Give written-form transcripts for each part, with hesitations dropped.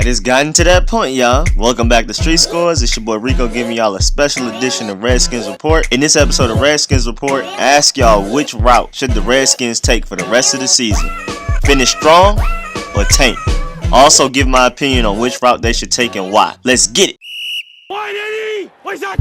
Alright, it's gotten to that point, y'all. Welcome back to Street Scores. It's your boy Rico giving y'all a special edition of Redskins Report. In this episode of Redskins Report, I ask y'all which route should the Redskins take for the rest of the season? Finish strong or tank? Also give my opinion on which route they should take and why. Let's get it! Why did he? What's that?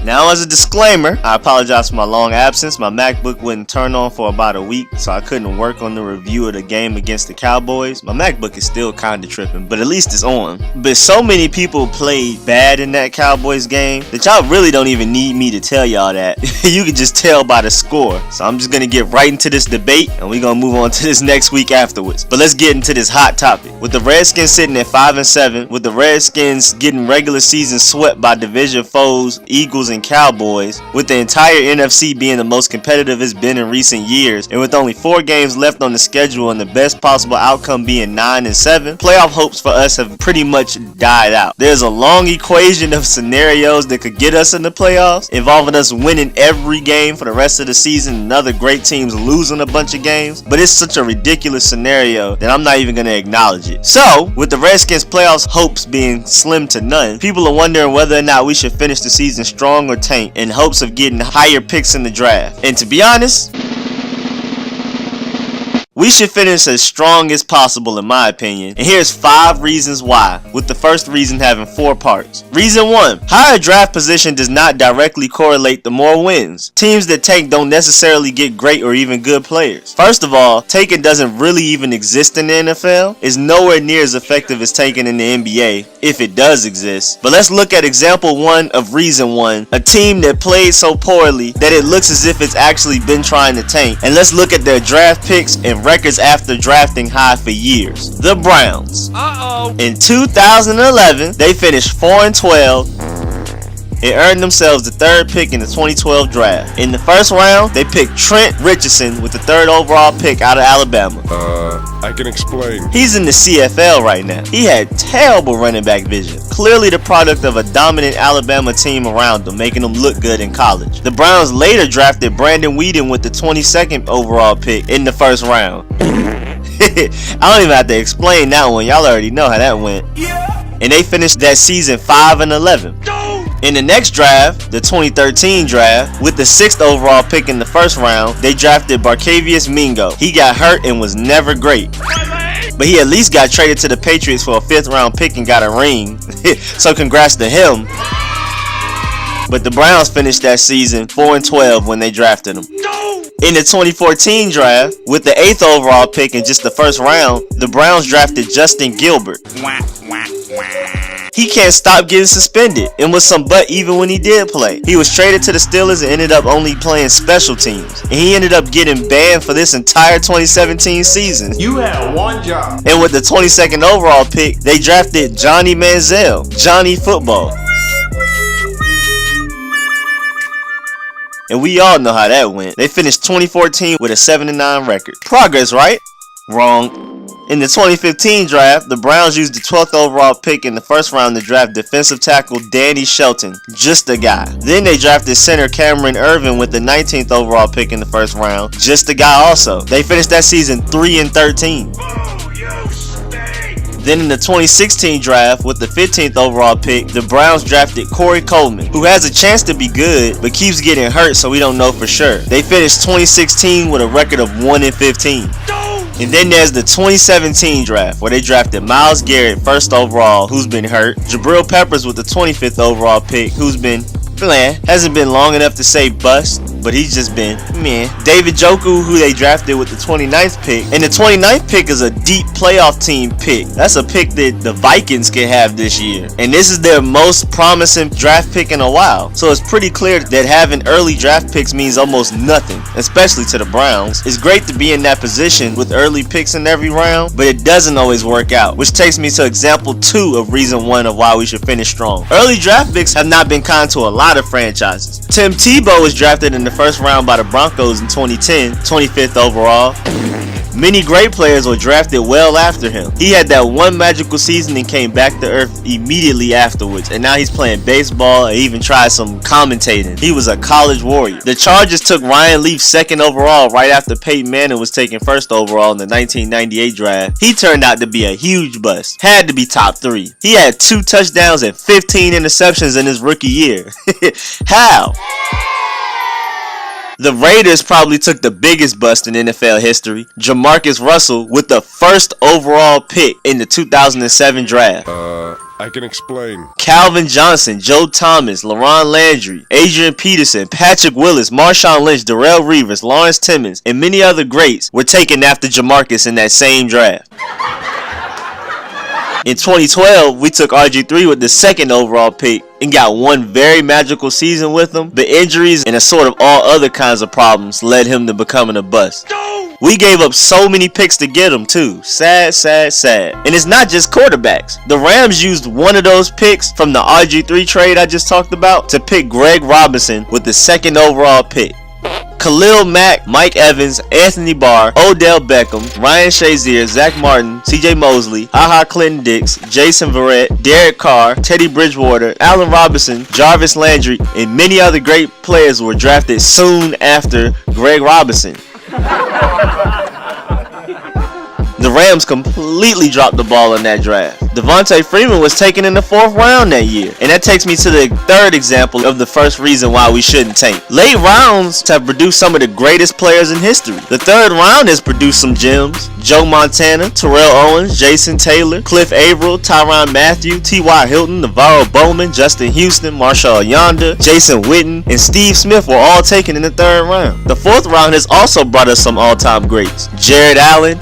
Now, as a disclaimer, I apologize for my long absence. My MacBook wouldn't turn on for about a week, so I couldn't work on the review of the game against the Cowboys. My MacBook is still kinda tripping, but at least it's on. But so many people played bad in that Cowboys game that y'all really don't even need me to tell y'all that. You can just tell by the score. So I'm just gonna get right into this debate, and we're gonna move on to this next week afterwards. But let's get into this hot topic. With the Redskins sitting at 5-7, with the Redskins getting regular season swept by division foes, Eagles and Cowboys, with the entire NFC being the most competitive it's been in recent years, and with only 4 games left on the schedule and the best possible outcome being 9-7, playoff hopes for us have pretty much died out. There's a long equation of scenarios that could get us in the playoffs, involving us winning every game for the rest of the season and other great teams losing a bunch of games, but it's such a ridiculous scenario that I'm not even going to acknowledge it. So, with the Redskins playoffs hopes being slim to none, people are wondering whether or not we should finish the season strong or tank in hopes of getting higher picks in the draft. And to be honest, we should finish as strong as possible in my opinion, and here's 5 reasons why, with the first reason having 4 parts. Reason 1, higher draft position does not directly correlate to more wins. Teams that tank don't necessarily get great or even good players. First of all, tanking doesn't really even exist in the NFL. It's nowhere near as effective as tanking in the NBA, if it does exist. But let's look at example 1 of reason 1, a team that played so poorly that it looks as if it's actually been trying to tank. And let's look at their draft picks and records after drafting high for years. The Browns. In 2011, they finished 4-12 and earned themselves the 3rd pick in the 2012 draft. In the first round, they picked Trent Richardson with the 3rd overall pick out of Alabama. I can explain. He's in the CFL right now. He had terrible running back vision, clearly the product of a dominant Alabama team around him, making him look good in college. The Browns later drafted Brandon Weeden with the 22nd overall pick in the first round. I don't even have to explain that one, y'all already know how that went. And they finished that season 5-11. In the next draft, the 2013 draft, with the 6th overall pick in the first round, they drafted Barkevious Mingo. He got hurt and was never great, but he at least got traded to the Patriots for a 5th round pick and got a ring. So congrats to him. But the Browns finished that season 4-12 when they drafted him. In the 2014 draft, with the 8th overall pick in just the first round, the Browns drafted Justin Gilbert. He can't stop getting suspended and was some butt even when he did play. He was traded to the Steelers and ended up only playing special teams. And he ended up getting banned for this entire 2017 season. You had one job. And with the 22nd overall pick, they drafted Johnny Manziel, Johnny Football. And we all know how that went. They finished 2014 with a 7-9 record. Progress, right? Wrong. In the 2015 draft, the Browns used the 12th overall pick in the first round to draft defensive tackle Danny Shelton. Just a guy. Then they drafted center Cameron Irvin with the 19th overall pick in the first round. Just a guy also. They finished that season 3-13. Then in the 2016 draft, with the 15th overall pick, the Browns drafted Corey Coleman, who has a chance to be good, but keeps getting hurt, so we don't know for sure. They finished 2016 with a record of 1-15. And then there's the 2017 draft, where they drafted Myles Garrett, 1st overall, who's been hurt. Jabril Peppers with the 25th overall pick, who's been hasn't been long enough to say bust, but he's just been meh. David Njoku, who they drafted with the 29th pick, and the 29th pick is a deep playoff team pick. That's a pick that the Vikings can have this year, and this is their most promising draft pick in a while. So it's pretty clear that having early draft picks means almost nothing, especially to the Browns. It's great to be in that position with early picks in every round, but it doesn't always work out, which takes me to example 2 of reason 1 of why we should finish strong. Early draft picks have not been kind to a lot of franchises. Tim Tebow was drafted in the first round by the Broncos in 2010, 25th overall. Many great players were drafted well after him. He had that one magical season and came back to earth immediately afterwards, and now he's playing baseball and even tried some commentating. He was a college warrior. The Chargers took Ryan Leaf 2nd overall right after Peyton Manning was taken 1st overall in the 1998 draft. He turned out to be a huge bust. Had to be top 3. He had 2 touchdowns and 15 interceptions in his rookie year. How? The Raiders probably took the biggest bust in NFL history. Jamarcus Russell with the 1st overall pick in the 2007 draft. I can explain. Calvin Johnson, Joe Thomas, LaRon Landry, Adrian Peterson, Patrick Willis, Marshawn Lynch, Darrell Reeves, Lawrence Timmons, and many other greats were taken after Jamarcus in that same draft. In 2012, we took RG3 with the 2nd overall pick and got one very magical season with him, but injuries and a sort of all other kinds of problems led him to becoming a bust. We gave up so many picks to get him too. Sad, sad, sad. And it's not just quarterbacks. The Rams used one of those picks from the RG3 trade I just talked about to pick Greg Robinson with the 2nd overall pick. Khalil Mack, Mike Evans, Anthony Barr, Odell Beckham, Ryan Shazier, Zach Martin, CJ Mosley, Clinton Dix, Jason Verrett, Derek Carr, Teddy Bridgewater, Allen Robinson, Jarvis Landry, and many other great players were drafted soon after Greg Robinson. The Rams completely dropped the ball in that draft. Devontae Freeman was taken in the 4th round that year. And that takes me to the 3rd example of the first reason why we shouldn't tank. Late rounds have produced some of the greatest players in history. The 3rd round has produced some gems. Joe Montana, Terrell Owens, Jason Taylor, Cliff Averill, Tyrann Mathieu, T.Y. Hilton, Navarro Bowman, Justin Houston, Marshall Yonder, Jason Witten, and Steve Smith were all taken in the 3rd round. The 4th round has also brought us some all-time greats. Jared Allen,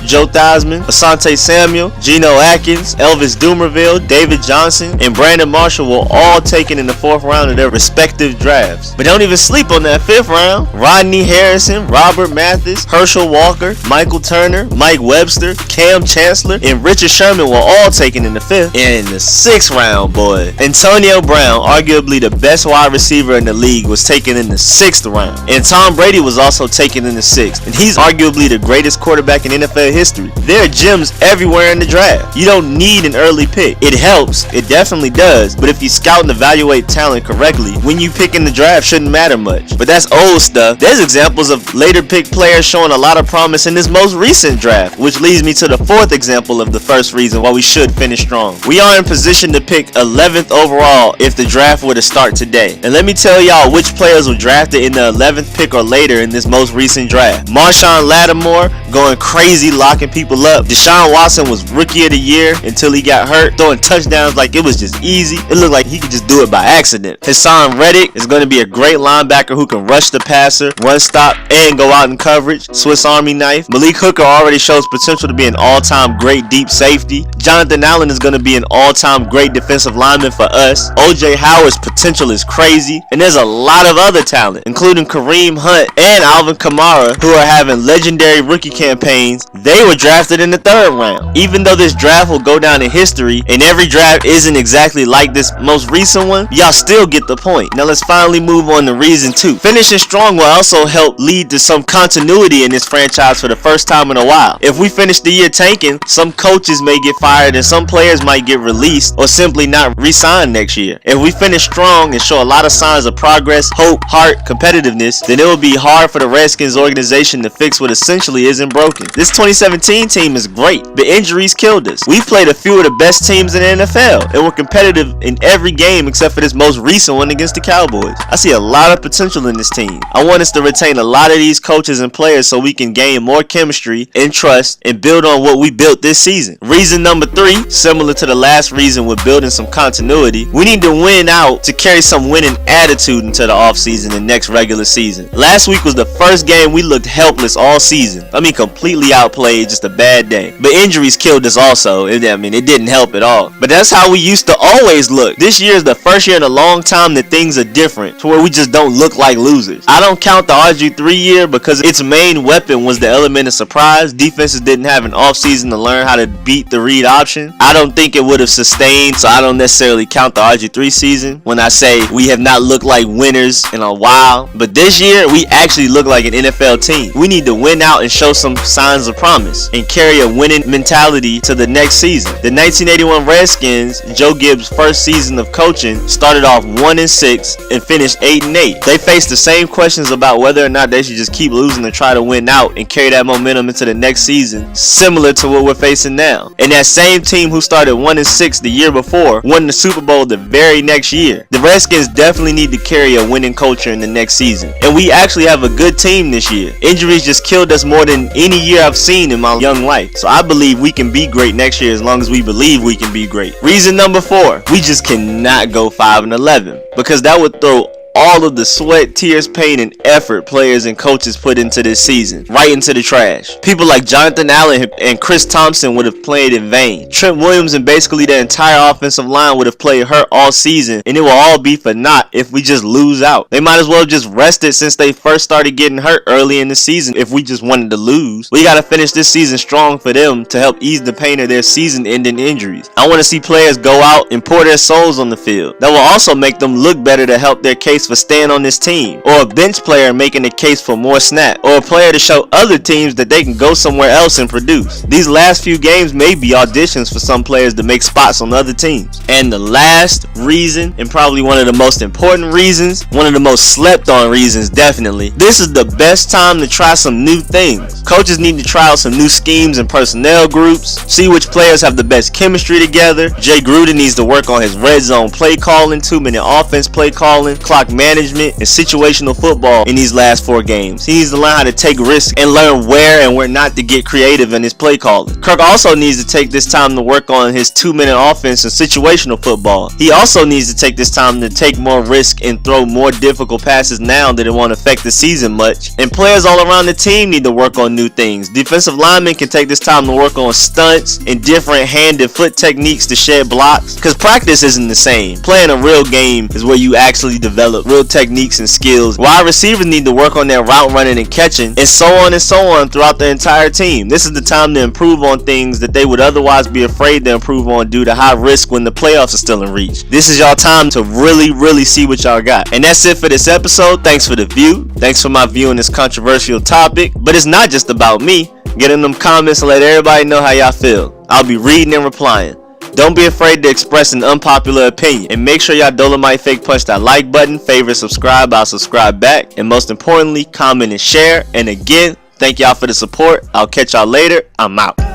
Joe Theismann, Asante Samuel, Geno Atkins, Elvis Dumervil, David Johnson, and Brandon Marshall were all taken in the 4th round of their respective drafts. But don't even sleep on that 5th round. Rodney Harrison, Robert Mathis, Herschel Walker, Michael Turner, Mike Webster, Cam Chancellor, and Richard Sherman were all taken in the 5th. And in the 6th round, boy, Antonio Brown, arguably the best wide receiver in the league, was taken in the 6th round. And Tom Brady was also taken in the 6th. And he's arguably the greatest quarterback in NFL history. There are gems everywhere in the draft. You don't need an early pick. It helps. It definitely does. But if you scout and evaluate talent correctly, when you pick in the draft shouldn't matter much. But that's old stuff. There's examples of later pick players showing a lot of promise in this most recent draft, which leads me to the 4th example of the first reason why we should finish strong. We are in position to pick 11th overall if the draft were to start today. And let me tell y'all which players were drafted in the 11th pick or later in this most recent draft. Marshawn Lattimore going crazy, locking people up. Deshaun Watson was rookie of the year until he got hurt, throwing touchdowns like it was just easy. It looked like he could just do it by accident. Hassan Reddick is going to be a great linebacker who can rush the passer, run stop, and go out in coverage. Swiss Army knife. Malik Hooker already shows potential to be an all-time great deep safety. Jonathan Allen is going to be an all-time great defensive lineman for us. O.J. Howard's potential is crazy. And there's a lot of other talent, including Kareem Hunt and Alvin Kamara, who are having legendary rookie campaigns. They were drafted in the 3rd round. Even though this draft will go down in history, and every draft isn't exactly like this most recent one, y'all still get the point. Now let's finally move on to reason 2. Finishing strong will also help lead to some continuity in this franchise for the first time in a while. If we finish the year tanking, some coaches may get fired and some players might get released or simply not re-signed next year. If we finish strong and show a lot of signs of progress, hope, heart, competitiveness, then it will be hard for the Redskins organization to fix what essentially isn't broken. This 2017 team is great, but injuries killed us. We played a few of the best teams in the NFL and were competitive in every game except for this most recent one against the Cowboys. I see a lot of potential in this team. I want us to retain a lot of these coaches and players so we can gain more chemistry and trust and build on what we built this season. Reason number 3, similar to the last reason with building some continuity, we need to win out to carry some winning attitude into the offseason and next regular season. Last week was the first game we looked helpless all season. I mean, completely outplayed, just a bad day. But injuries killed us also. It didn't help at all. But that's how we used to always look. This year is the first year in a long time that things are different, to where we just don't look like losers. I don't count the RG3 year because its main weapon was the element of surprise. Defenses didn't have an offseason to learn how to beat the read option. I don't think it would have sustained, so I don't necessarily count the RG3 season when I say we have not looked like winners in a while. But this year, we actually look like an NFL team. We need to win out and show some signs of promise and carry a winning mentality to the next season. The 1981 Redskins, Joe Gibbs' first season of coaching, started off 1-6 and finished 8-8. They faced the same questions about whether or not they should just keep losing to try to win out and carry that momentum into the next season, similar to what we're facing now. And that same team who started 1-6 the year before won the Super Bowl the very next year. The Redskins definitely need to carry a winning culture in the next season. And we actually have a good team this year. Injuries just killed us more than any year I've seen in my young life. So I believe we can be great next year as long as we believe we can be great. Reason number 4, we just cannot go 5-11 because that would throw all of the sweat, tears, pain, and effort players and coaches put into this season right into the trash. People like Jonathan Allen and Chris Thompson would have played in vain. Trent Williams and basically the entire offensive line would have played hurt all season, and it will all be for naught if we just lose out. They might as well just rested since they first started getting hurt early in the season if we just wanted to lose. We got to finish this season strong for them to help ease the pain of their season-ending injuries. I want to see players go out and pour their souls on the field. That will also make them look better to help their case for staying on this team, or a bench player making a case for more snaps, or a player to show other teams that they can go somewhere else and produce. These last few games may be auditions for some players to make spots on other teams. And the last reason, and probably one of the most important reasons, one of the most slept on reasons definitely, this is the best time to try some new things. Coaches need to try out some new schemes and personnel groups, see which players have the best chemistry together. Jay Gruden needs to work on his red zone play calling, 2-minute offense play calling, clock management, and situational football in these last 4 games. He needs to learn how to take risks and learn where and where not to get creative in his play calling. Kirk also needs to take this time to work on his 2-minute offense and situational football. He also needs to take this time to take more risk and throw more difficult passes now that it won't affect the season much. And players all around the team need to work on new things. Defensive linemen can take this time to work on stunts and different hand and foot techniques to shed blocks, because practice isn't the same. Playing a real game is where you actually develop real techniques and skills. Wide receivers need to work on their route running and catching, and so on throughout the entire team. This is the time to improve on things that they would otherwise be afraid to improve on due to high risk when the playoffs are still in reach. This is y'all time to really see what y'all got. And that's it for this episode. Thanks for the view. Thanks for my view on this controversial topic. But it's not just about me. Get in them comments and let everybody know how y'all feel. I'll be reading and replying. Don't be afraid to express an unpopular opinion. And make sure y'all Dolemite fake punch that like button, favorite, subscribe, I'll subscribe back. And most importantly, comment and share. And again, thank y'all for the support. I'll catch y'all later. I'm out.